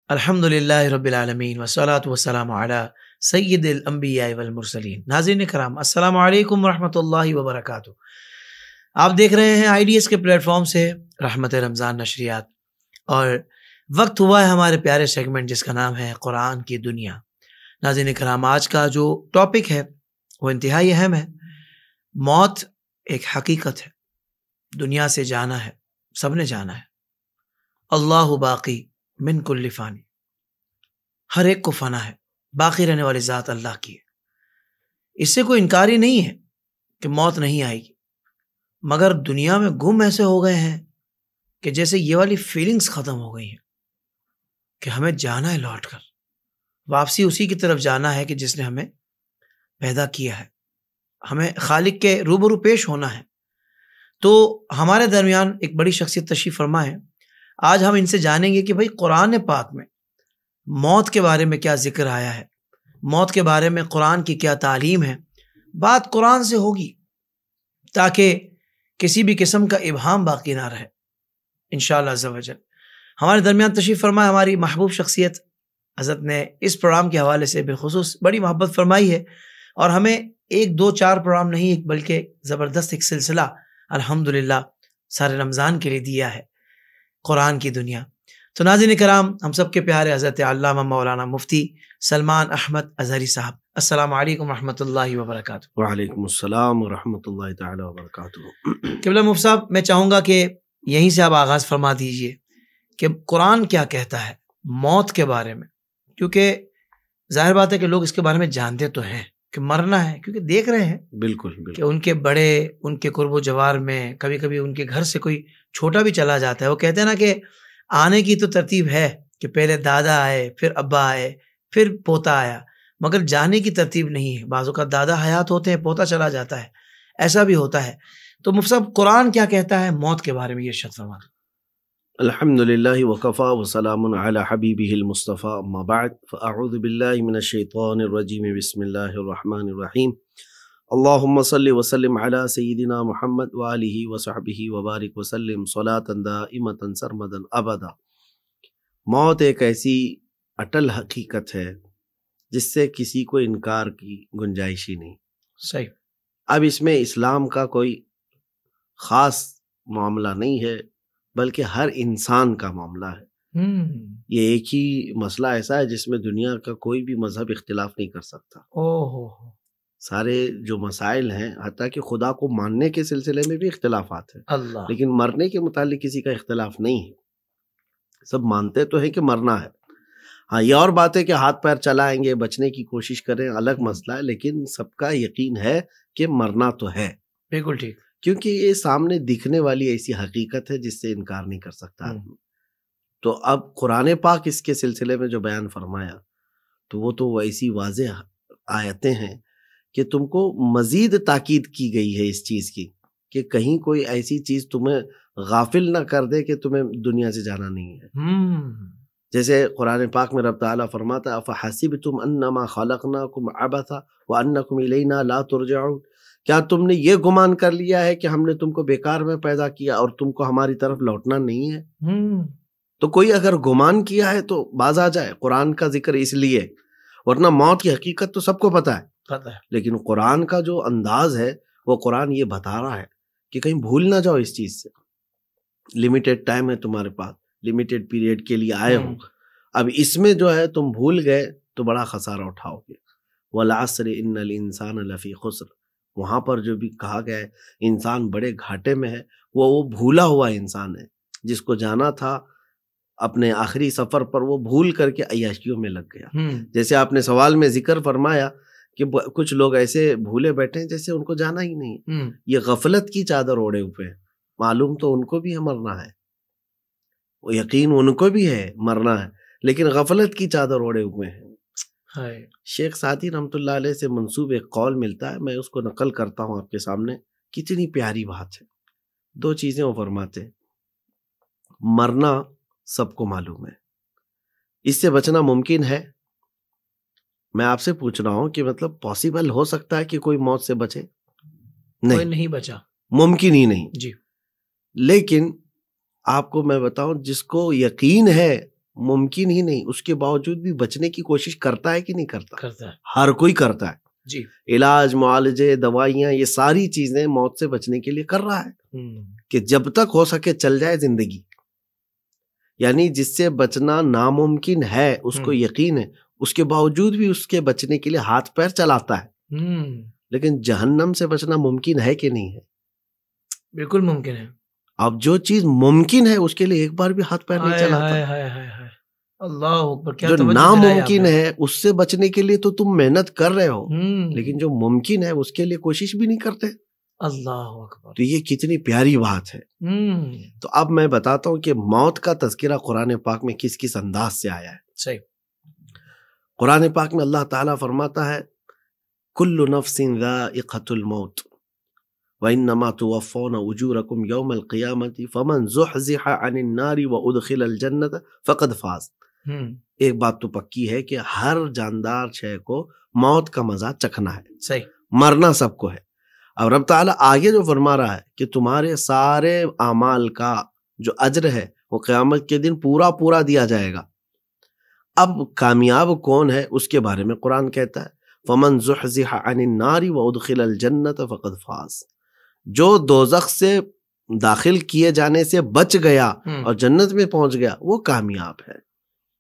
الحمدللہ رب العالمین والصلاة والسلام علی سید الانبیاء والمرسلین۔ ناظرین کرام، السلام علیکم ورحمۃ اللہ وبرکاتہ۔ آپ دیکھ رہے ہیں آئی ڈی ایس کے پلیٹ فارم سے رحمت رمضان نشریات، اور وقت ہوا ہے ہمارے پیارے سیگمنٹ جس کا نام ہے قرآن کی دنیا۔ ناظرین کرام، آج کا جو ٹاپک ہے وہ انتہائی اہم ہے۔ موت ایک حقیقت ہے، دنیا سے جانا ہے، سب نے جانا ہے۔ اللہ باقی من کل فانی، ہر ایک کو فنا ہے، باقی رہنے والی ذات اللہ کی ہے۔ اس سے کوئی انکار ہی نہیں ہے کہ موت نہیں آئے گی، مگر دنیا میں گم ایسے ہو گئے ہیں کہ جیسے یہ والی فیلنگز ختم ہو گئی ہیں کہ ہمیں جانا ہے، لوٹ کر واپسی اسی کی طرف جانا ہے کہ جس نے ہمیں پیدا کیا ہے، ہمیں خالق کے روبرو پیش ہونا ہے۔ تو ہمارے درمیان ایک بڑی شخصیت تشریف فرما ہے۔ آج ہم ان سے جانیں گے کہ بھئی قرآن پاک میں موت کے بارے میں کیا ذکر آیا ہے، موت کے بارے میں قرآن کی کیا تعلیم ہے۔ بات قرآن سے ہوگی تاکہ کسی بھی قسم کا ابہام باقی نہ رہے انشاءاللہ عز و جل۔ ہمارے درمیان تشریف فرمائے ہماری محبوب شخصیت حضرت نے اس پروگرام کے حوالے سے بالخصوص بڑی محبت فرمائی ہے، اور ہمیں ایک دو چار پروگرام نہیں بلکہ زبردست ایک سلسلہ الحمدللہ سارے رمضان کے لیے دیا ہے، قرآن کی دنیا۔ تو ناظرین کرام، ہم سب کے پیارے حضرت علامہ مولانا مفتی سلمان احمد اظہری صاحب، السلام علیکم ورحمۃ اللہ وبرکاتہ۔ وعلیکم السلام ورحمۃ اللہ تعالی وبرکاتہ۔ قبلہ مفتی صاحب، میں چاہوں گا کہ یہیں سے آپ آغاز فرما دیجئے کہ قرآن کیا کہتا ہے موت کے بارے میں، کیونکہ ظاہر بات ہے کہ لوگ اس کے بارے میں جانتے تو ہیں کہ مرنا ہے، کیونکہ دیکھ رہے ہیں بالکل کہ ان کے بڑے، ان کے قرب و جوار میں کبھی کبھی ان کے گھر سے کوئی چھوٹا بھی چلا جاتا ہے۔ وہ کہتے ہیں نا کہ آنے کی تو ترتیب ہے کہ پہلے دادا آئے، پھر ابا آئے، پھر پوتا آیا، مگر جانے کی ترتیب نہیں ہے۔ بعض اوقات دادا حیات ہوتے ہیں، پوتا چلا جاتا ہے، ایسا بھی ہوتا ہے۔ تو مفتی صاحب، قرآن کیا کہتا ہے موت کے بارے میں، یہ ارشاد فرمائیں۔ الحمدللہ وکفا وسلام علی حبیبہ المصطفیٰ، اما بعد فاعوذ باللہ من الشیطان الرجیم، بسم اللہ الرحمن الرحیم۔ اللہم صلی وسلم علی سیدنا محمد وآلہ وصحبہ وبارک وسلم صلاۃ دائمۃ سرمدا ابدا۔ موت ایک ایسی اٹل حقیقت ہے جس سے کسی کو انکار کی گنجائش ہی نہیں۔ صحیح۔ اب اس میں اسلام کا کوئی خاص معاملہ نہیں ہے، بلکہ ہر انسان کا معاملہ ہے۔ یہ ایک ہی مسئلہ ایسا ہے جس میں دنیا کا کوئی بھی مذہب اختلاف نہیں کر سکتا۔ سارے جو مسائل ہیں، حتیٰ کہ خدا کو ماننے کے سلسلے میں بھی اختلافات ہیں، لیکن مرنے کے متعلق کسی کا اختلاف نہیں ہے۔ سب مانتے تو ہیں کہ مرنا ہے۔ ہاں، یہ اور بات ہے کہ ہاتھ پیر چلائیں گے، بچنے کی کوشش کریں، الگ مسئلہ ہے، لیکن سب کا یقین ہے کہ مرنا تو ہے۔ بالکل ٹھیک، کیونکہ یہ سامنے دکھنے والی ایسی حقیقت ہے جس سے انکار نہیں کر سکتا آدمی۔ تو اب قرآن پاک اس کے سلسلے میں جو بیان فرمایا تو وہ تو ایسی واضح آیتیں ہیں کہ تم کو مزید تاکید کی گئی ہے اس چیز کی کہ کہیں کوئی ایسی چیز تمہیں غافل نہ کر دے کہ تمہیں دنیا سے جانا نہیں ہے۔ جیسے قرآن پاک میں رب تعالیٰ فرماتا ہے افحسبتم انما خلقناکم عبثا وانکم الینا لا ترجعون، کیا تم نے یہ گمان کر لیا ہے کہ ہم نے تم کو بیکار میں پیدا کیا اور تم کو ہماری طرف لوٹنا نہیں ہے؟ تو کوئی اگر گمان کیا ہے تو باز آ جائے۔ قرآن کا ذکر اس لیے، ورنہ موت کی حقیقت تو سب کو پتہ ہے، لیکن قرآن کا جو انداز ہے وہ قرآن یہ بتا رہا ہے کہ کہیں بھول نہ جاؤ اس چیز سے۔ لمیٹڈ ٹائم ہے تمہارے پاس، لمیٹڈ پیریڈ کے لیے آئے ہو، اب اس میں جو ہے تم بھول گئے تو بڑا خسارہ اٹھاؤ گے۔ والعصر ان الانسان لفی خسر، وہاں پر جو بھی کہا گیا ہے انسان بڑے گھاٹے میں ہے، وہ بھولا ہوا انسان ہے جس کو جانا تھا اپنے آخری سفر پر، وہ بھول کر کے عیاشیوں میں لگ گیا۔ جیسے آپ نے سوال میں ذکر فرمایا کہ کچھ لوگ ایسے بھولے بیٹھے ہیں جیسے ان کو جانا ہی نہیں، یہ غفلت کی چادر اوڑے ہوئے ہیں۔ معلوم تو ان کو بھی ہے مرنا ہے، وہ یقین ان کو بھی ہے مرنا ہے، لیکن غفلت کی چادر اوڑے ہوئے ہیں۔ شیخ سعدی رحمۃ اللہ علیہ سے منسوب ایک قول ملتا ہے، میں اس کو نقل کرتا ہوں آپ کے سامنے۔ کتنی پیاری بات ہے۔ دو چیزیں وہ فرماتے ہیں، مرنا سب کو معلوم ہے، اس سے بچنا ممکن ہے۔ میں آپ سے پوچھ رہا ہوں کہ مطلب پاسبل ہو سکتا ہے کہ کوئی موت سے بچے؟ نہیں بچا، ممکن ہی نہیں جی۔ لیکن آپ کو میں بتاؤں، جس کو یقین ہے ممکن ہی نہیں، اس کے باوجود بھی بچنے کی کوشش کرتا ہے کہ نہیں کرتا؟ کرتا ہے ہر کوئی کرتا ہے جی. علاج، معالجے، دوائیاں، یہ ساری چیزیں موت سے بچنے کے لیے کر رہا ہے کہ جب تک ہو سکے چل جائے زندگی. یعنی جس سے بچنا ناممکن ہے اس کو یقین ہے، اس کے باوجود بھی اس کے بچنے کے لیے ہاتھ پیر چلاتا ہے. لیکن جہنم سے بچنا ممکن ہے کہ نہیں ہے؟ بالکل ممکن ہے. اب جو چیز ممکن ہے اس کے لیے ایک بار بھی ہاتھ پیر نہیں چلاتا. اللہ اکبر، کیا جو توجہ دلائی آپ ناممکن نے. ہے اس سے بچنے کے لیے تو تم محنت کر رہے ہو، لیکن جو ممکن ہے اس کے لیے کوشش بھی نہیں کرتے. اللہ اکبر. تو یہ کتنی پیاری بات ہے. تو اب میں بتاتا ہوں کہ موت کا تذکرہ قرآن پاک میں کس کس انداز سے آیا ہے. صحیح. قرآن پاک میں اللہ تعالیٰ فرماتا ہے کل نفس ذائقۃ الموت وانما توفون اجورکم یوم القیامۃ فمن زحزح عن النار وادخل الجنۃ فقد فاز. ایک بات تو پکی ہے کہ ہر جاندار شے کو موت کا مزہ چکھنا ہے. صحیح. مرنا سب کو ہے. اور رب تعالیٰ آگے جو فرما رہا ہے کہ تمہارے سارے اعمال کا جو اجر ہے وہ قیامت کے دن پورا پورا دیا جائے گا. اب کامیاب کون ہے اس کے بارے میں قرآن کہتا ہے فمن زحزح عن النار وادخل الجنۃ فقد فاز. جو دوزخ سے داخل کیے جانے سے بچ گیا اور جنت میں پہنچ گیا وہ کامیاب ہے.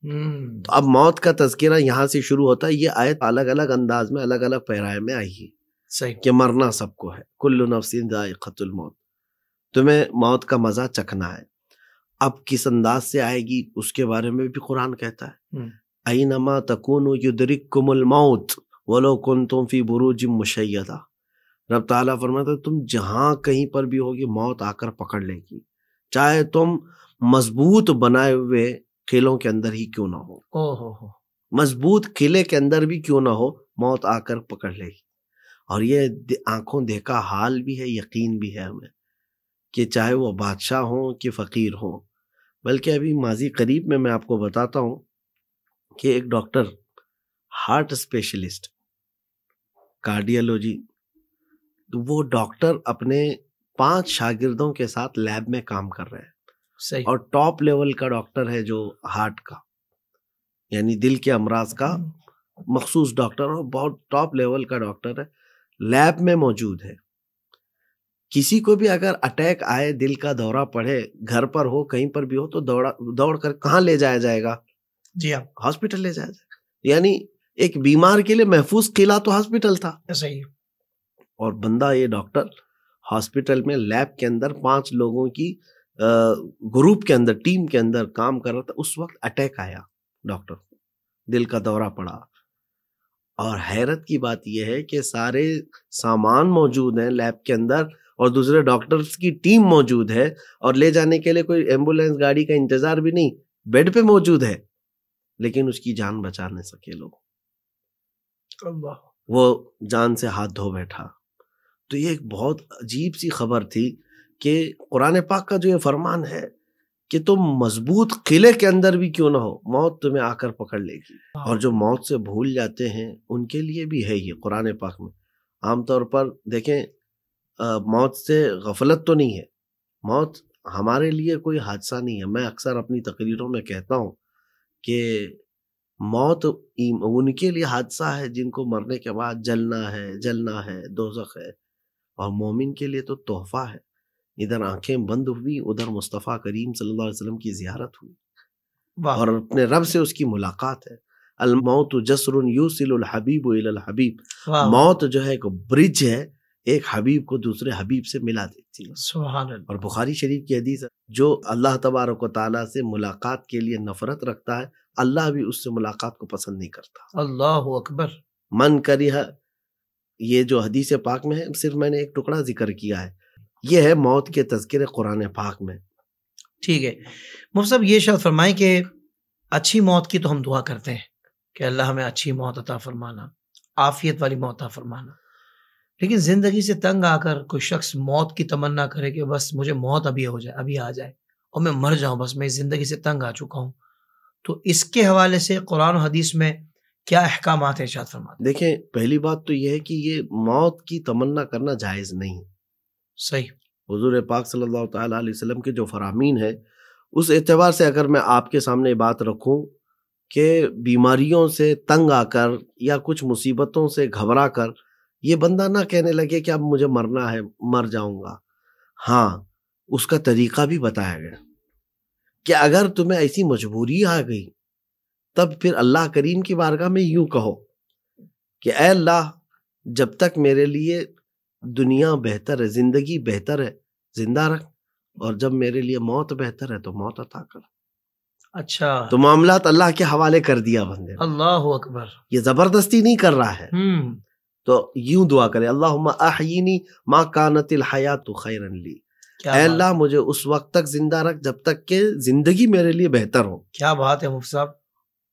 تو اب موت کا تذکرہ یہاں سے شروع ہوتا ہے. یہ آیت الگ الگ انداز میں الگ الگ پیرائے میں آئی ہے. صحیح. کہ مرنا سب کو ہے. کل نفس ذائقۃ الموت، تمہیں موت کا مزہ چکھنا ہے. اب کس انداز سے آئے گی اس کے بارے میں بھی قرآن کہتا ہے اینما تکونوا یدرککم الموت ولو کنتم فی بروج مشیدہ. رب تعالیٰ فرماتا ہے تم جہاں کہیں پر بھی ہوگی موت آ کر پکڑ لے گی، چاہے تم مضبوط بنائے ہوئے قلعوں کے اندر ہی کیوں نہ ہو. مضبوط قلعے کے اندر بھی کیوں نہ ہو، موت آ کر پکڑ لے گی. اور یہ آنکھوں دیکھا حال بھی ہے، یقین بھی ہے ہمیں کہ چاہے وہ بادشاہ ہوں کہ فقیر ہوں. بلکہ ابھی ماضی قریب میں آپ کو بتاتا ہوں کہ ایک ڈاکٹر، ہارٹ اسپیشلسٹ، کارڈیالوجی، وہ ڈاکٹر اپنے 5 شاگردوں کے ساتھ لیب میں کام کر رہے ہیں. صحیح. اور ٹاپ لیول کا ڈاکٹر ہے جو ہارٹ کا، یعنی دل کے امراض کا مخصوص ڈاکٹر، اور بہت ٹاپ لیول کا ڈاکٹر ہے، لیب میں موجود ہے. کسی کو بھی اگر اٹیک آئے، دل کا دورہ پڑے، گھر پر ہو کہیں پر بھی ہو، تو دوڑ کر کہاں لے جایا جائے گا؟ جی ہاں، ہاسپٹل لے جایا جائے گا. یعنی ایک بیمار کے لیے محفوظ قلعہ تو ہاسپٹل تھا. صحیح. اور بندہ یہ ڈاکٹر ہاسپٹل میں لیب کے اندر 5 لوگوں کی گروپ کے اندر، ٹیم کے اندر کام کر رہا تھا. اس وقت اٹیک آیا ڈاکٹر کو، دل کا دورہ پڑا. اور حیرت کی بات یہ ہے کہ سارے سامان موجود ہیں لیب کے اندر اور دوسرے ڈاکٹرز کی ٹیم موجود ہے، اور لے جانے کے لیے کوئی ایمبولینس گاڑی کا انتظار بھی نہیں، بیڈ پہ موجود ہے، لیکن اس کی جان بچا نہیں سکے لوگ. وہ جان سے ہاتھ دھو بیٹھا. تو یہ ایک بہت عجیب سی خبر تھی کہ قرآن پاک کا جو یہ فرمان ہے کہ تم مضبوط قلعے کے اندر بھی کیوں نہ ہو، موت تمہیں آ کر پکڑ لے گی. اور جو موت سے بھول جاتے ہیں ان کے لیے بھی ہے یہ قرآن پاک میں. عام طور پر دیکھیں موت سے غفلت تو نہیں ہے، موت ہمارے لیے کوئی حادثہ نہیں ہے. میں اکثر اپنی تقریروں میں کہتا ہوں کہ موت ان کے لیے حادثہ ہے جن کو مرنے کے بعد جلنا ہے، دوزخ ہے. اور مومن کے لیے تو تحفہ ہے. ادھر آنکھیں بند ہوئی، ادھر مصطفیٰ کریم صلی اللہ علیہ وسلم کی زیارت ہوئی اور اپنے رب سے اس کی ملاقات ہے. الموت جسر یوصل الحبیب الی الحبیب. موت جو ہے ایک برج ہے، ایک حبیب کو دوسرے حبیب سے ملا دیتی ہے. سبحان اللہ. اور بخاری شریف کی حدیث ہے جو اللہ تبارک و تعالیٰ سے ملاقات کے لیے نفرت رکھتا ہے، اللہ بھی اس سے ملاقات کو پسند نہیں کرتا. اللہ اکبر. من کرہ، یہ جو حدیث پاک میں ہے صرف میں نے ایک ٹکڑا ذکر کیا ہے. یہ ہے موت کے تذکرے قرآن پاک میں. ٹھیک ہے مفتی صاحب، یہ شاید فرمائیں کہ اچھی موت کی تو ہم دعا کرتے ہیں کہ اللہ ہمیں اچھی موت عطا فرمانا، عافیت والی موت عطا فرمانا. لیکن زندگی سے تنگ آ کر کوئی شخص موت کی تمنا کرے کہ بس مجھے موت ابھی ہو جائے، ابھی آ جائے اور میں مر جاؤں، بس میں زندگی سے تنگ آ چکا ہوں، تو اس کے حوالے سے قرآن و حدیث میں کیا احکامات ارشاد فرماتے ہیں؟ دیکھیں، پہلی بات تو یہ ہے کہ یہ موت کی تمنا کرنا جائز نہیں. صحیح. حضور پاک صلی اللہ تعالیٰ علیہ وسلم کے جو فرامین ہیں اس اعتبار سے اگر میں آپ کے سامنے بات رکھوں کہ بیماریوں سے تنگ آ کر یا کچھ مصیبتوں سے گھبرا کر یہ بندہ نہ کہنے لگے کہ اب مجھے مرنا ہے، مر جاؤں گا. ہاں، اس کا طریقہ بھی بتایا گیا کہ اگر تمہیں ایسی مجبوری آ گئی تب پھر اللہ کریم کی بارگاہ میں یوں کہو کہ اے اللہ، جب تک میرے لیے دنیا بہتر ہے، زندگی بہتر ہے، زندہ رکھ، اور جب میرے لیے موت بہتر ہے تو موت عطا کر. اچھا، تو معاملات اللہ کے حوالے کر دیا بندے نے. اللہ اکبر. یہ زبردستی نہیں کر رہا ہے. تو یوں دعا کرے، اللہم احیینی ما کانت الحیات خیرا لی، اے اللہ مجھے اس وقت تک زندہ رکھ جب تک کہ زندگی میرے لیے بہتر ہو. کیا بات ہے مفتی صاحب.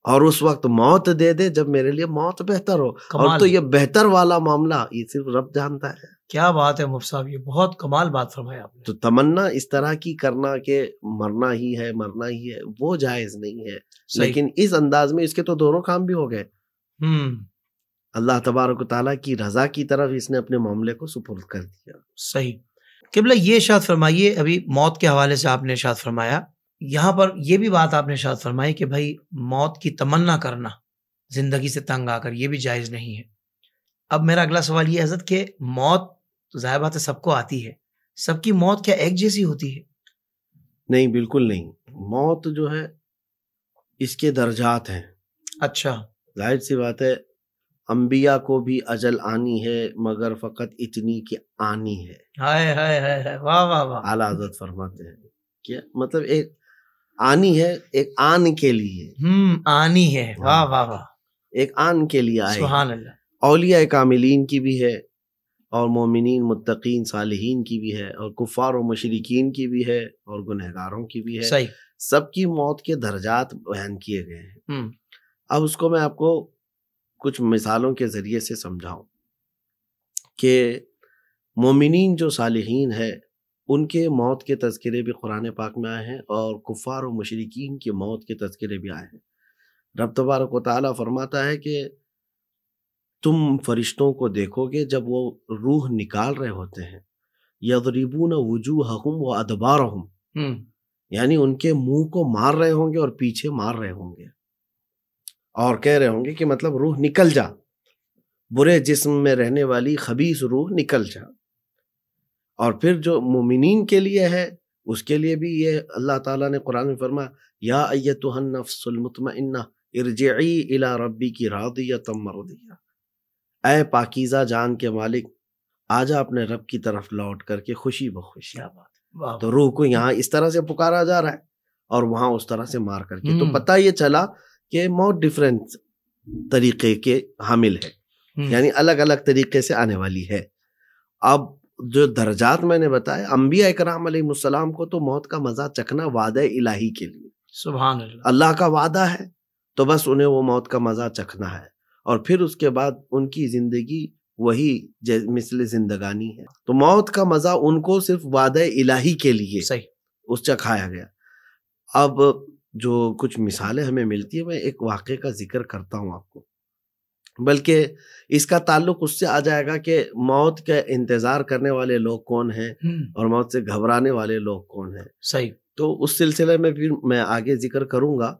اور اس وقت موت دے دے جب میرے لیے موت بہتر ہو. اور تو یہ بہتر والا معاملہ یہ صرف رب جانتا ہے. کیا بات ہے مفتی صاحب، یہ بہت کمال بات فرمایا آپ نے. تو تمنا اس طرح کی کرنا کہ مرنا ہی ہے مرنا ہی ہے، وہ جائز نہیں ہے. لیکن اس انداز میں اس کے تو دونوں کام بھی ہو گئے. اللہ تبارک و تعالیٰ کی رضا کی طرف اس نے اپنے معاملے کو سپرد کر دیا. صحیح. قبلہ یہ ارشاد فرمائیے، ابھی موت کے حوالے سے آپ نے ارشاد فرمایا، یہاں پر یہ بھی بات آپ نے ارشاد فرمائی کہ بھائی موت کی تمنا کرنا زندگی سے تنگ آ کر یہ بھی جائز نہیں ہے. اب میرا اگلا سوال یہ حضرت کہ موت ظاہر بات ہے سب کو آتی ہے، سب کی موت کیا ایک جیسی ہوتی ہے؟ نہیں، بالکل نہیں. موت جو ہے اس کے درجات ہیں. اچھا. ظاہر سی بات ہے انبیاء کو بھی اجل آنی ہے مگر فقط اتنی کہ آنی ہے. ہائے ہائے ہائے، واہ واہ واہ. اعلیٰ حضرت فرماتے ہیں کہ مطلب ایک آنی ہے، ایک آن کے لیے. آنی ہے، واہ واہ واہ. ایک آن کے لیے آئے. سبحان اللہ. اولیاء کاملین کی بھی ہے، اور مومنین متقین صالحین کی بھی ہے، اور کفار و مشرکین کی بھی ہے، اور گنہگاروں کی بھی ہے. صحیح. سب کی موت کے درجات بیان کیے گئے ہیں. اب اس کو میں آپ کو کچھ مثالوں کے ذریعے سے سمجھاؤں کہ مومنین جو صالحین ہے ان کے موت کے تذکرے بھی قرآن پاک میں آئے ہیں، اور کفار و مشرکین کی موت کے تذکرے بھی آئے ہیں. رب تبارک و تعالیٰ فرماتا ہے کہ تم فرشتوں کو دیکھو گے جب وہ روح نکال رہے ہوتے ہیں، یضربون وجوہہم و ادبارہم، یعنی ان کے منہ کو مار رہے ہوں گے اور پیچھے مار رہے ہوں گے، اور کہہ رہے ہوں گے کہ مطلب روح نکل جا، برے جسم میں رہنے والی خبیث روح نکل جا. اور پھر جو مومنین کے لیے ہے اس کے لیے بھی یہ اللہ تعالیٰ نے قرآن میں فرمایا، یا ایتھا النفس المطمئنہ ارجعی الی ربک راضیۃ مرضیہ، اے پاکیزہ جان کے مالک آجا اپنے رب کی طرف لوٹ کر کے خوشی بخوشی. تو روح کو یہاں اس طرح سے پکارا جا رہا ہے اور وہاں اس طرح سے مار کر کے. تو پتہ یہ چلا کہ موت ڈیفرنٹ طریقے کے حامل ہے، یعنی الگ الگ طریقے سے آنے والی ہے. اب جو درجات میں نے بتایا، انبیاء اکرام علیہ السلام کو تو موت کا مزہ چکھنا وعدہ الہی کے لیے، سبحان اللہ، اللہ کا وعدہ ہے تو بس انہیں وہ موت کا مزہ چکھنا ہے. اور پھر اس کے بعد ان کی زندگی وہی مثل زندگانی ہے. تو موت کا مزہ ان کو صرف وعدہ الہی کے لیے اس چکھایا گیا. اب جو کچھ مثالیں ہمیں ملتی ہیں، میں ایک واقعے کا ذکر کرتا ہوں آپ کو، بلکہ اس کا تعلق اس سے آ جائے گا کہ موت کا انتظار کرنے والے لوگ کون ہیں اور موت سے گھبرانے والے لوگ کون ہیں. صحیح. تو اس سلسلے میں پھر میں آگے ذکر کروں گا.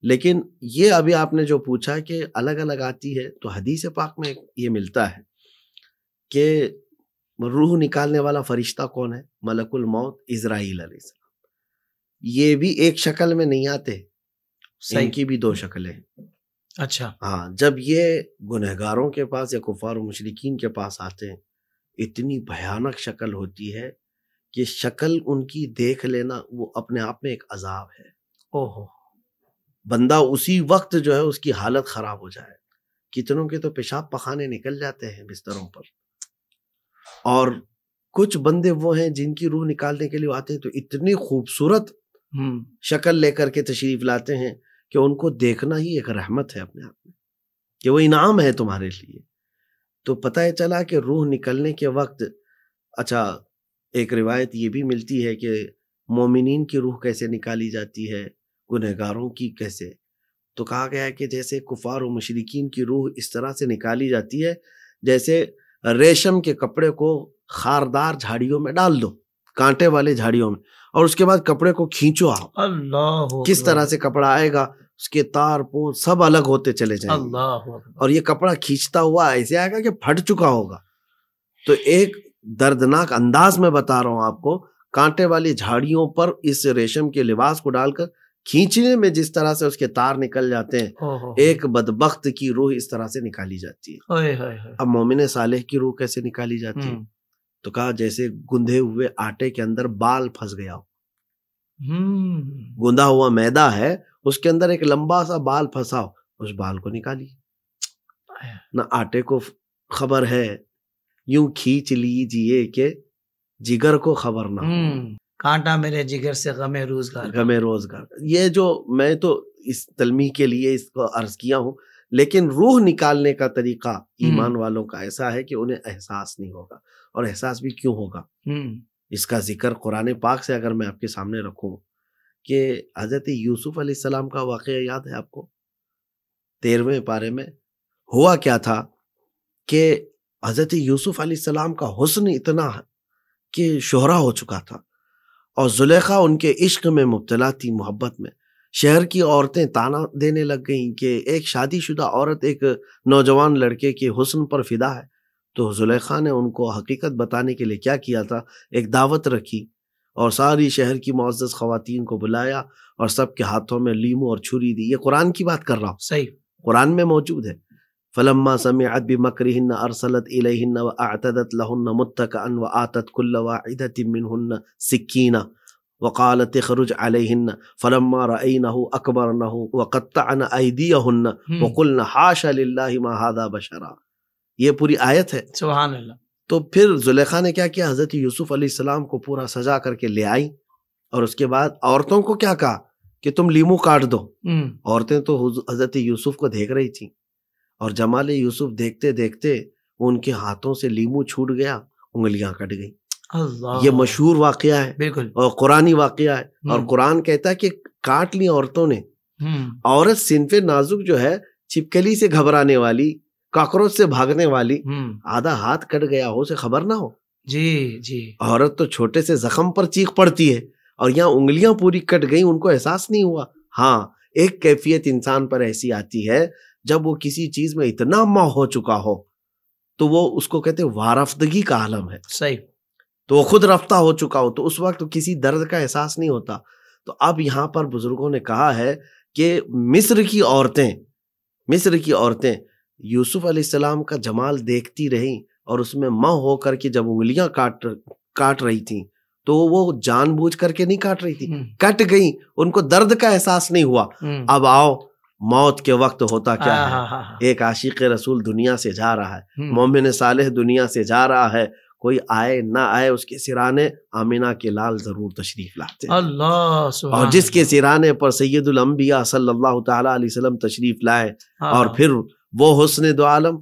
لیکن یہ ابھی آپ نے جو پوچھا کہ الگ الگ آتی ہے، تو حدیث پاک میں یہ ملتا ہے کہ روح نکالنے والا فرشتہ کون ہے؟ ملک الموت اسرائیل علیہ السلام. یہ بھی ایک شکل میں نہیں آتے، ان کی بھی دو شکلیں ہیں. اچھا. ہاں، جب یہ گنہگاروں کے پاس یا کفار و مشرکین کے پاس آتے ہیں اتنی بھیانک شکل ہوتی ہے کہ شکل ان کی دیکھ لینا وہ اپنے آپ میں ایک عذاب ہے. اوہو. بندہ اسی وقت جو ہے اس کی حالت خراب ہو جائے. کتنوں کے تو پیشاب پخانے نکل جاتے ہیں بستروں پر. اور کچھ بندے وہ ہیں جن کی روح نکالنے کے لیے آتے ہیں تو اتنی خوبصورت شکل لے کر کے تشریف لاتے ہیں کہ ان کو دیکھنا ہی ایک رحمت ہے اپنے آپ میں، کہ وہ انعام ہے تمہارے لیے. تو پتہ ہے چلا کہ روح نکلنے کے وقت، اچھا ایک روایت یہ بھی ملتی ہے کہ مومنین کی روح کیسے نکالی جاتی ہے، گنہگاروں کی کیسے. تو کہا گیا ہے کہ جیسے کفار و مشرکین کی روح اس طرح سے نکالی جاتی ہے جیسے ریشم کے کپڑے کو خاردار جھاڑیوں میں ڈال دو، کانٹے والے جھاڑیوں میں، اور اس کے بعد کپڑے کو کھینچو آپ، اللہ کس طرح سے کپڑا آئے گا، اس کے تار پوت سب الگ ہوتے چلے جائیں گے، اللہ اور یہ کپڑا کھینچتا ہوا ایسے آئے گا کہ پھٹ چکا ہوگا۔ تو ایک دردناک انداز میں بتا رہا ہوں آپ کو، کانٹے والی جھاڑیوں پر اس ریشم کے لباس کو ڈال کر کھینچنے میں جس طرح سے اس کے تار نکل جاتے ہیں، ایک بدبخت کی روح اس طرح سے نکالی جاتی ہے۔ اب مومن صالح کی روح کیسے نکالی جاتی ہے؟ تو کہا جیسے گندھے ہوئے آٹے کے اندر بال پھنس گیا ہو، گندا ہوا میدا ہے، اس کے اندر ایک لمبا سا بال پھنسا ہو، اس بال کو نکالی، نہ آٹے کو خبر ہے، یوں کھینچ لیجئے کہ جگر کو خبر نہ ہو، کانٹا میرے جگر سے غم روزگار۔ یہ جو میں تو اس تلمیح کے لیے اس کو عرض کیا ہوں، لیکن روح نکالنے کا طریقہ ایمان والوں کا ایسا ہے کہ انہیں احساس نہیں ہوگا، اور احساس بھی کیوں ہوگا؟ اس کا ذکر قرآن پاک سے اگر میں آپ کے سامنے رکھوں کہ حضرت یوسف علیہ السلام کا واقعہ یاد ہے آپ کو؟ 13ویں پارے میں ہوا کیا تھا کہ حضرت یوسف علیہ السلام کا حسن اتنا کہ شہرا ہو چکا تھا، اور زلیخا ان کے عشق میں مبتلا تھی، محبت میں۔ شہر کی عورتیں تانا دینے لگ گئیں کہ ایک شادی شدہ عورت ایک نوجوان لڑکے کے حسن پر فدا ہے۔ تو زلیخا نے ان کو حقیقت بتانے کے لیے کیا کیا تھا، ایک دعوت رکھی اور ساری شہر کی معزز خواتین کو بلایا اور سب کے ہاتھوں میں لیمو اور چھری دی۔ یہ قرآن کی بات کر رہا ہوں، صحیح قرآن میں موجود ہے۔ فلما سمعت بمکرہن ارسلت الیہن واعتدت لہن متکئا وآتت کل واحدۃ منہن سکینہ وقالت اخرج علیہن فلما رأینہ اکبرنہ وقطعن ایدیہن وقلن حاشا للہ ما ھذا بشرا۔ یہ پوری آیت ہے، سبحان اللہ۔ تو پھر زلیخا نے کیا کیا، حضرت یوسف علیہ السلام کو پورا سجا کر کے لے آئی، اور اس کے بعد عورتوں کو کیا کہا کہ تم لیمو کاٹ دو۔ عورتیں تو حضرت یوسف کو دیکھ رہی تھیں، اور جمال یوسف دیکھتے دیکھتے ان کے ہاتھوں سے لیمو چھوٹ گیا، انگلیاں کٹ گئیں۔ اللہ، یہ مشہور واقعہ ہے، بالکل، اور قرآنی واقعہ ہے، اور قرآن کہتا ہے کہ کاٹ لی عورتوں نے۔ عورت صنف نازک جو ہے، چھپکلی سے گھبرانے والی، کاکروچ سے بھاگنے والی، آدھا ہاتھ کٹ گیا ہو اسے خبر نہ ہو۔ جی عورت تو چھوٹے سے زخم پر چیخ پڑتی ہے، اور یہاں انگلیاں پوری کٹ گئی، ان کو احساس نہیں ہوا۔ ہاں، ایک کیفیت انسان پر ایسی آتی ہے جب وہ کسی چیز میں اتنا ماہ ہو چکا ہو، تو وہ اس کو کہتے ہیں وارفتگی کا عالم ہے، صحیح، تو وہ خود رفتہ ہو چکا ہو، تو اس وقت کسی درد کا احساس نہیں ہوتا۔ تو اب یہاں پر بزرگوں نے کہا ہے کہ مصر کی عورتیں یوسف علیہ السلام کا جمال دیکھتی رہیں، اور اس میں ماہ ہو کر کے جب انگلیاں کاٹ رہی تھیں، تو وہ جان بوجھ کر کے نہیں کاٹ رہی تھی، کٹ گئیں، ان کو درد کا احساس نہیں ہوا۔ اب آؤ، موت کے وقت ہوتا کیا ہے، ایک عاشق رسول دنیا سے جا رہا ہے، مومن صالح دنیا سے جا رہا ہے، کوئی آئے نہ آئے اس کے سرانے آمینہ کے لال ضرور تشریف لاتے ہیں۔ اللہ سبحان، اور جس کے سرانے پر سید الانبیاء صلی اللہ تعالی علیہ وسلم تشریف لائے، اور پھر وہ حسن دو عالم،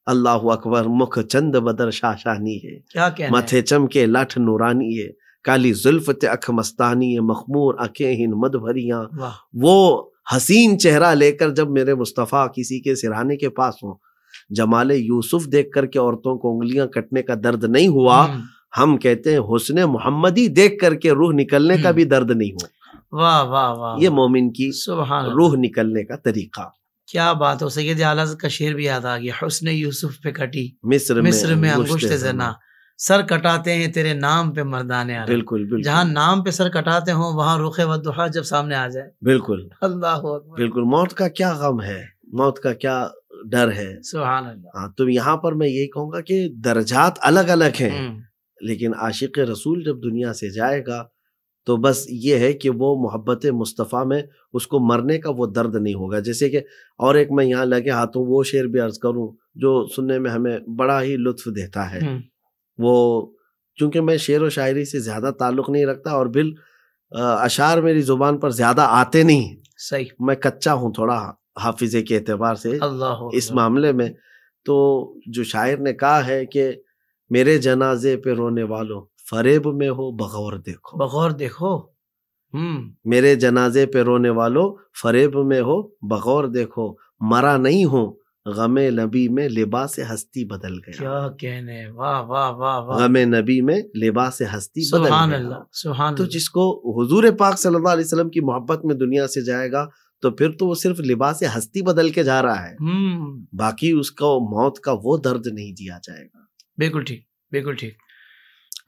اللہ اکبر، مکھ چند بدر شاشانی ہے، کیا کہنا ہے، متھے چمکے لٹھ نورانی ہے، کالی زلف تے اکھ مستانی ہے، مخمور اکھیں ہن مد بھریاں۔ وہ حسین چہرہ لے کر جب میرے مصطفیٰ کسی کے سرانے کے پاس ہوں، جمال یوسف دیکھ کر کے عورتوں کو انگلیاں کٹنے کا درد نہیں ہوا، ہم کہتے ہیں حسن محمدی دیکھ کر کے روح نکلنے کا بھی درد نہیں ہوا۔ واہ واہ واہ، یہ مومن کی سبحان اللہ، روح نکلنے کا طریقہ۔ کیا بات ہو، سید اعلیٰ کا شعر بھی یاد آ گیا، حسن یوسف پہ کٹی مصر میں انگشت زنا، سر کٹاتے ہیں تیرے نام پہ مردانے عرب۔ بالکل، جہاں نام پہ سر کٹاتے ہوں وہاں رخ والضحیٰ جب سامنے آ جائے، بالکل، اللہ اکبر، بالکل، موت کا کیا غم ہے، موت کا کیا ڈر ہے، سبحان اللہ۔ ہاں، تو یہاں پر میں یہی کہوں گا کہ درجات الگ الگ ہیں، لیکن عاشق رسول جب دنیا سے جائے گا تو بس یہ ہے کہ وہ محبت مصطفیٰ میں اس کو مرنے کا وہ درد نہیں ہوگا۔ جیسے کہ اور ایک میں یہاں لگے ہاتھوں وہ شعر بھی عرض کروں جو سننے میں ہمیں بڑا ہی لطف دیتا ہے۔ وہ چونکہ میں شعر و شاعری سے زیادہ تعلق نہیں رکھتا، اور اشعار میری زبان پر زیادہ آتے نہیں، صحیح، میں کچا ہوں تھوڑا حافظے کے اعتبار سے اللہ اس معاملے میں۔ تو جو شاعر نے کہا ہے کہ میرے جنازے پہ رونے والوں فریب میں ہو بغور دیکھو، بغور دیکھو، میرے جنازے پہ رونے والوں فریب میں ہو بغور دیکھو، مرا نہیں ہوں غم نبی میں لباس ہستی بدل گیا. کیا کہنے، واہ واہ واہ واہ، غم نبی میں لباس ہستی بدل گیا. سبحان اللہ سبحان تو اللہ. جس کو حضور پاک صلی اللہ علیہ وسلم کی محبت میں دنیا سے جائے گا تو پھر تو وہ صرف لباس ہستی بدل کے جا رہا ہے، باقی اس کو موت کا وہ درد نہیں دیا جائے گا. بالکل ٹھیک، بالکل ٹھیک.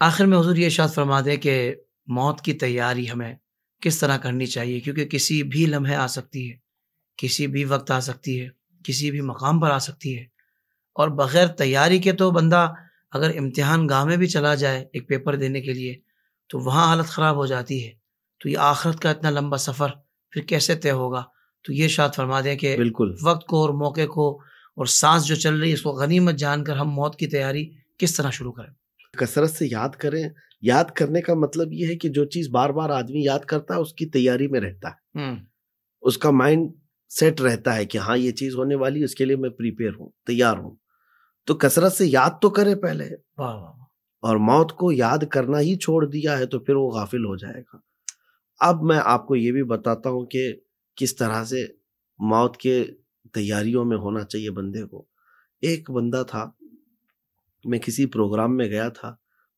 آخر میں حضور یہ ارشاد فرما دیں کہ موت کی تیاری ہمیں کس طرح کرنی چاہیے، کیونکہ کسی بھی لمحے آ سکتی ہے، کسی بھی وقت آ سکتی ہے، کسی بھی مقام پر آ سکتی ہے. اور بغیر تیاری کے تو بندہ اگر امتحان گاہ میں بھی چلا جائے ایک پیپر دینے کے لیے تو وہاں حالت خراب ہو جاتی ہے. تو یہ آخرت کا اتنا لمبا سفر پھر کیسے طے ہوگا؟ تو یہ ارشاد فرما دیں کہ بالکل وقت کو اور موقع کو اور سانس جو چل رہی ہے اس کو غنیمت جان کر ہم موت کی تیاری کس طرح شروع کریں؟ کثرت سے یاد کریں. یاد کرنے کا مطلب یہ ہے کہ جو چیز بار بار آدمی یاد کرتا ہے اس کی تیاری میں رہتا ہے، اس کا مائنڈ سیٹ رہتا ہے کہ ہاں یہ چیز ہونے والی، اس کے لیے میں پریپیئر ہوں، تیار ہوں. تو کثرت سے یاد تو کرے پہلے، اور موت کو یاد کرنا ہی چھوڑ دیا ہے تو پھر وہ غافل ہو جائے گا. اب میں آپ کو یہ بھی بتاتا ہوں کہ کس طرح سے موت کے تیاریوں میں ہونا چاہیے بندے کو. ایک بندہ تھا، میں کسی پروگرام میں گیا تھا،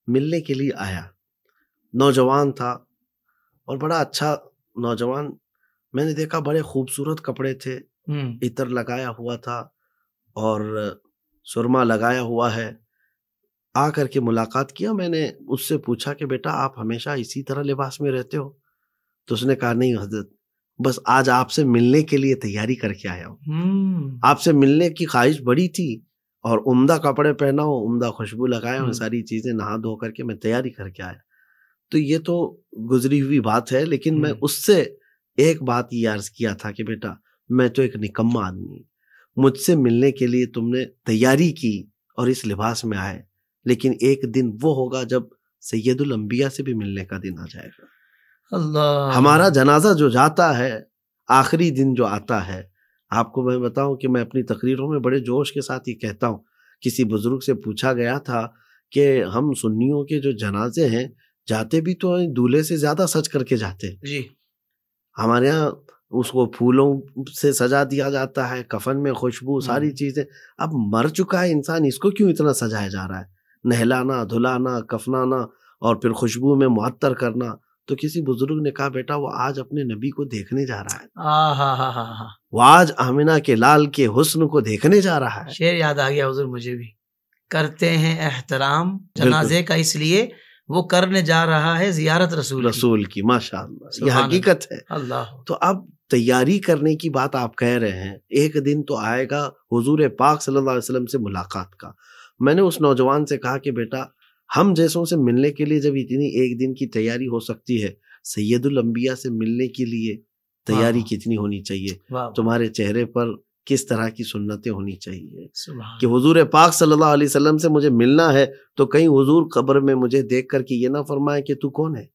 ملنے کے لیے آیا، نوجوان تھا اور بڑا اچھا نوجوان. میں نے دیکھا بڑے خوبصورت کپڑے تھے، عطر لگایا ہوا تھا اور سرما لگایا ہوا ہے. آ کر کے ملاقات کیا، میں نے اس سے پوچھا کہ بیٹا آپ ہمیشہ اسی طرح لباس میں رہتے ہو؟ تو اس نے کہا نہیں حضرت، بس آج آپ سے ملنے کے لیے تیاری کر کے آیا ہوں. آپ سے ملنے کی خواہش بڑی تھی اور عمدہ کپڑے پہنا ہوں، عمدہ خوشبو لگایا ہوں، ساری چیزیں نہا دھو کر کے میں تیاری کر کے آیا. تو یہ تو گزری ہوئی بات ہے، لیکن میں اس سے ایک بات یہ عرض کیا تھا کہ بیٹا میں تو ایک نکما آدمی ہوں، مجھ سے ملنے کے لیے تم نے تیاری کی اور اس لباس میں آئے، لیکن ایک دن وہ ہوگا جب سید الانبیاء سے بھی ملنے کا دن آ جائے گا. اللہ، ہمارا جنازہ جو جاتا ہے، آخری دن جو آتا ہے، آپ کو میں بتاؤں کہ میں اپنی تقریروں میں بڑے جوش کے ساتھ یہ کہتا ہوں. کسی بزرگ سے پوچھا گیا تھا کہ ہم سنیوں کے جو جنازے ہیں جاتے بھی تو دولہے سے زیادہ سج کر کے جاتے ہیں. جی، ہمارے یہاں اس کو پھولوں سے سجا دیا جاتا ہے، کفن میں خوشبو، ساری چیزیں. اب مر چکا ہے انسان، اس کو کیوں اتنا سجایا جا رہا ہے؟ نہلانا، دھلانا، کفنانا اور پھر خوشبو میں معطر کرنا. تو کسی بزرگ نے کہا بیٹا وہ آج اپنے نبی کو دیکھنے جا رہا ہے، وہ آج آمنہ کے لال کے حسن کو دیکھنے جا رہا ہے. شعر یاد آ گیا حضور مجھے بھی، کرتے ہیں احترام جنازے کا اس لیے وہ کرنے جا رہا ہے زیارت رسول کی. ماشاء اللہ، یہ حقیقت ہے. اللہ، تو اب تیاری کرنے کی بات آپ کہہ رہے ہیں، ایک دن تو آئے گا حضور پاک صلی اللہ علیہ وسلم سے ملاقات کا. میں نے اس نوجوان سے کہا کہ بیٹا ہم جیسوں سے ملنے کے لیے جب اتنی ایک دن کی تیاری ہو سکتی ہے، سید الانبیاء سے ملنے کے لیے تیاری کتنی ہونی چاہیے؟ تمہارے چہرے پر کس طرح کی سنتیں ہونی چاہیے کہ حضور پاک صلی اللہ علیہ وسلم سے مجھے ملنا ہے تو کہیں حضور قبر میں مجھے دیکھ کر کے یہ نہ فرمائے کہ تو کون ہے؟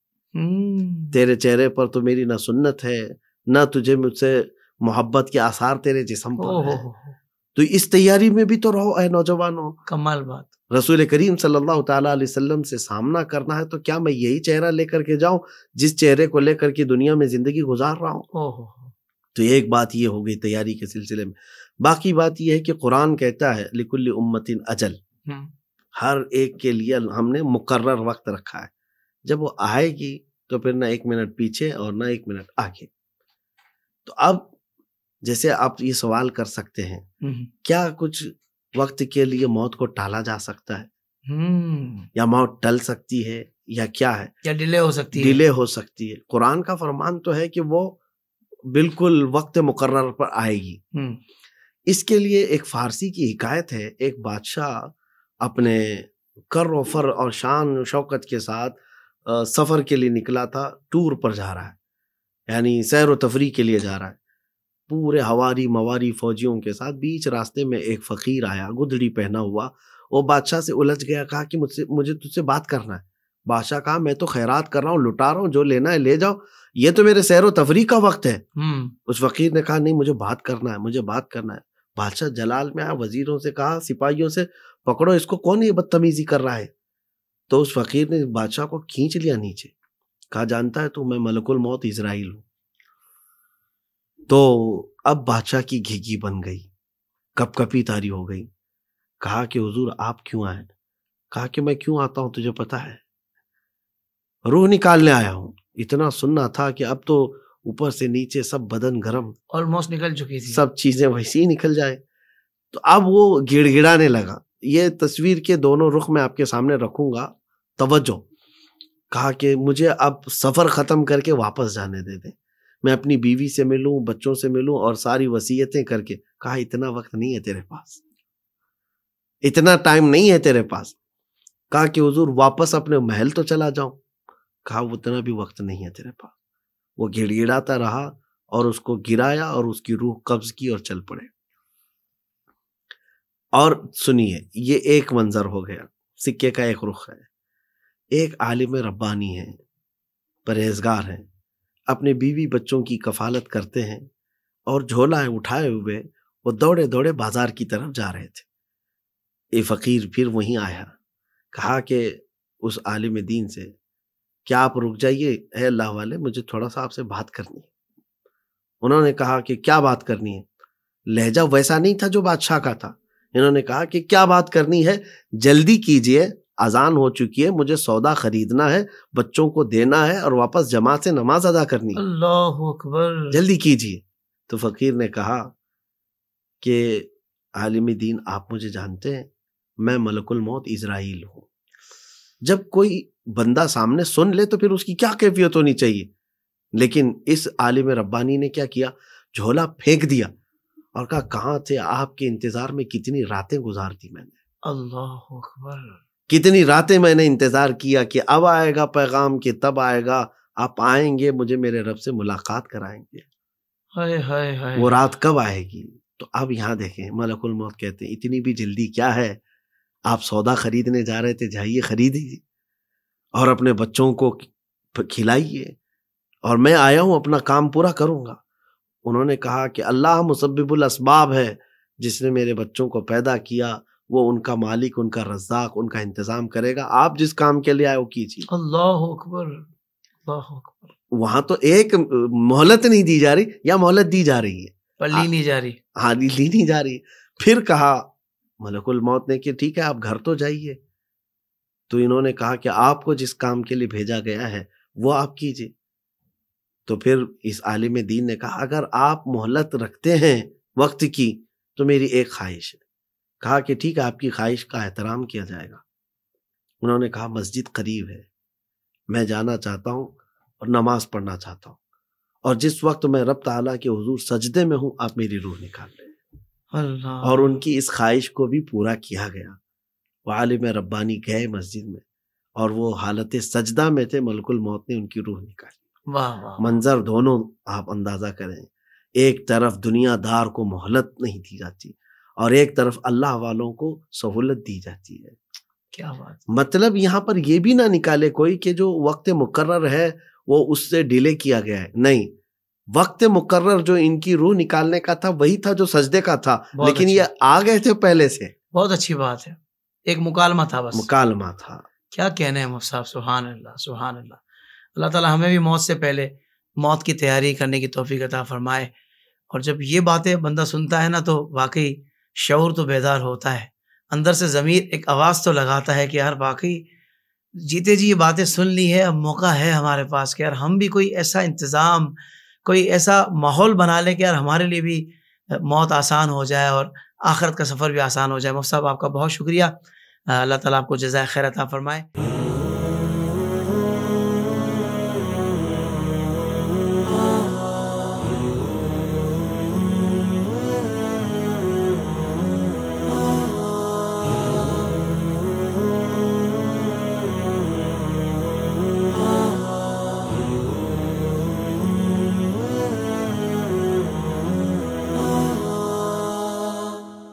تیرے چہرے پر تو میری نہ سنت ہے، نہ تجھے مجھ سے محبت کے آثار تیرے جسم پر ہے. تو اس تیاری میں بھی تو رہو اے نوجوانوں. کمال بات. رسول کریم صلی اللہ تعالیٰ علیہ وسلم سے سامنا کرنا ہے تو کیا میں یہی چہرہ لے کر کے جاؤں جس چہرے کو لے کر کے دنیا میں زندگی گزار رہا ہوں؟ تو ایک بات یہ ہو گئی تیاری کے سلسلے میں. باقی بات یہ ہے کہ قرآن کہتا ہے لکل امت اجل، ہر ایک کے لیے ہم نے مقرر وقت رکھا ہے. جب وہ آئے گی تو پھر نہ 1 منٹ پیچھے اور نہ 1 منٹ آگے. تو اب جیسے آپ یہ سوال کر سکتے ہیں کیا کچھ وقت کے لیے موت کو ٹالا جا سکتا ہے یا موت ٹل سکتی ہے یا کیا ہے، یا ڈیلے ہو سکتی ہے؟ ڈیلے ہو سکتی ہے. قرآن کا فرمان تو ہے کہ وہ بالکل وقت مقرر پر آئے گی. اس کے لیے ایک فارسی کی حکایت ہے. ایک بادشاہ اپنے کر و فر اور شان و شوکت کے ساتھ سفر کے لیے نکلا تھا، ٹور پر جا رہا ہے، یعنی سیر و تفریح کے لیے جا رہا ہے، پورے ہواری مواری فوجیوں کے ساتھ. بیچ راستے میں ایک فقیر آیا گدڑی پہنا ہوا، وہ بادشاہ سے الجھ گیا، کہا کہ مجھے تجھ سے بات کرنا ہے. بادشاہ کہا میں تو خیرات کر رہا ہوں، لٹا رہا ہوں، جو لینا ہے لے جاؤ، یہ تو میرے سیر و تفریح کا وقت ہے. اس فقیر نے کہا نہیں، مجھے بات کرنا ہے، مجھے بات کرنا ہے. بادشاہ جلال میں آیا، وزیروں سے کہا، سپاہیوں سے پکڑو اس کو، کون یہ بدتمیزی کر رہا ہے؟ تو اس فقیر نے بادشاہ کو کھینچ لیا نیچے، کہا جانتا ہے تو میں ملک الموت اسرائیل ہوں. تو اب بادشاہ کی گھیگی بن گئی. کپ کپی تاری ہو گئی. کہا کہ حضور آپ کیوں آئے؟ کہا کہ میں کیوں آتا ہوں تجھے پتا ہے، روح نکالنے آیا ہوں. اتنا سننا تھا کہ اب تو اوپر سے نیچے سب بدن گرم، آلموسٹ نکل چکی تھی، سب چیزیں ویسی ہی نکل جائے. تو اب وہ گڑ گڑانے لگا. یہ تصویر کے دونوں رخ میں آپ کے سامنے رکھوں گا، توجہ. کہا کہ مجھے اب سفر ختم کر کے واپس جانے دے دیں، میں اپنی بیوی سے ملوں، بچوں سے ملوں اور ساری وصیتیں کر کے. کہا اتنا وقت نہیں ہے تیرے پاس، اتنا ٹائم نہیں ہے تیرے پاس. کہا کہ حضور واپس اپنے محل تو چلا جاؤں. کہا اتنا بھی وقت نہیں ہے تیرے پاس. وہ گڑ گڑاتا رہا اور اس کو گرایا اور اس کی روح قبض کی اور چل پڑے. اور سنیے، یہ ایک منظر ہو گیا، سکے کا ایک رخ ہے. ایک عالم ربانی ہے، پرہیزگار ہیں، اپنے بیوی بچوں کی کفالت کرتے ہیں، اور جھولا اٹھائے ہوئے وہ دوڑے دوڑے بازار کی طرف جا رہے تھے. یہ فقیر پھر وہیں آیا. کہا کہ اس عالم دین سے، کیا آپ رک جائیے اے اللہ والے، مجھے تھوڑا سا آپ سے بات کرنی ہے. انہوں نے کہا کہ کیا بات کرنی ہے؟ لہجہ ویسا نہیں تھا جو بادشاہ کا تھا. انہوں نے کہا کہ کیا بات کرنی ہے، جلدی کیجئے، اذان ہو چکی ہے، مجھے سودا خریدنا ہے، بچوں کو دینا ہے اور واپس جماعت سے نماز ادا کرنی ہے. اللہ اکبر، جلدی کیجئے. تو فقیر نے کہا کہ عالم دین آپ مجھے جانتے ہیں، میں ملک الموت عزرائیل ہوں. جب کوئی بندہ سامنے سن لے تو پھر اس کی کیا کیفیت ہونی چاہیے. لیکن اس عالم ربانی نے کیا کیا، جھولا پھینک دیا اور کہا کہاں تھے آپ کے انتظار میں، کتنی راتیں گزار دی میں نے. اللہ اکبر، کتنی راتیں میں نے انتظار کیا کہ اب آئے گا پیغام، کہ تب آئے گا، آپ آئیں گے، مجھے میرے رب سے ملاقات کرائیں گے. ہائے ہائے ہائے، وہ رات کب آئے گی؟ تو اب یہاں دیکھیں، ملک الموت کہتے ہیں اتنی بھی جلدی کیا ہے، آپ سودا خریدنے جا رہے تھے، جائیے خریدیے اور اپنے بچوں کو کھلائیے، اور میں آیا ہوں اپنا کام پورا کروں گا. انہوں نے کہا کہ اللہ مسبب الاسباب ہے، جس نے میرے بچوں کو پیدا کیا وہ ان کا مالک، ان کا رزاق، ان کا انتظام کرے گا. آپ جس کام کے لیے آئے وہ کیجیے. اللہ اکبر، اللہ اکبر. وہاں تو ایک مہلت نہیں دی جا رہی، یا مہلت دی جا رہی ہے پر لی نہیں جا رہی. ہاں لی نہیں جا رہی. پھر کہا ملک الموت نے کہ ٹھیک ہے آپ گھر تو جائیے. تو انہوں نے کہا کہ آپ کو جس کام کے لیے بھیجا گیا ہے وہ آپ کیجیے. تو پھر اس عالم دین نے کہا اگر آپ مہلت رکھتے ہیں وقت کی تو میری ایک خواہش ہے. کہا کہ ٹھیک ہے آپ کی خواہش کا احترام کیا جائے گا. انہوں نے کہا مسجد قریب ہے، میں جانا چاہتا ہوں اور نماز پڑھنا چاہتا ہوں، اور جس وقت میں رب تعالیٰ کے حضور سجدے میں ہوں آپ میری روح نکال لیں. اللہ. اور ان کی اس خواہش کو بھی پورا کیا گیا. وہ عالم ربانی گئے مسجد میں اور وہ حالت سجدہ میں تھے، ملک الموت نے ان کی روح نکالی. واہ واہ. منظر دونوں آپ اندازہ کریں، ایک طرف دنیا دار کو مہلت نہیں دی جاتی اور ایک طرف اللہ والوں کو سہولت دی جاتی ہے. کیا بات. مطلب یہاں پر یہ بھی نہ نکالے کوئی کہ جو وقت مقرر ہے وہ اس سے ڈیلے کیا گیا ہے. نہیں، وقت مقرر جو ان کی روح نکالنے کا تھا وہی تھا جو سجدے کا تھا، لیکن یہ آ گئے تھے پہلے سے. بہت اچھی بات ہے، ایک مکالمہ تھا، بس مکالمہ تھا. کیا کہنے ہیں مفتی صاحب، سبحان اللہ سبحان اللہ. اللہ تعالیٰ ہمیں بھی موت سے پہلے موت کی تیاری کرنے کی توفیق عطا فرمائے. اور جب یہ باتیں بندہ سنتا ہے نا تو واقعی شعور تو بیدار ہوتا ہے، اندر سے ضمیر ایک آواز تو لگاتا ہے کہ یار واقعی جیتے جی یہ باتیں سن لی ہے، اب موقع ہے ہمارے پاس کہ یار ہم بھی کوئی ایسا انتظام، کوئی ایسا ماحول بنا لیں کہ یار ہمارے لیے بھی موت آسان ہو جائے اور آخرت کا سفر بھی آسان ہو جائے. مفتی صاحب آپ کا بہت شکریہ، اللہ تعالیٰ آپ کو جزائے خیر عطا فرمائے.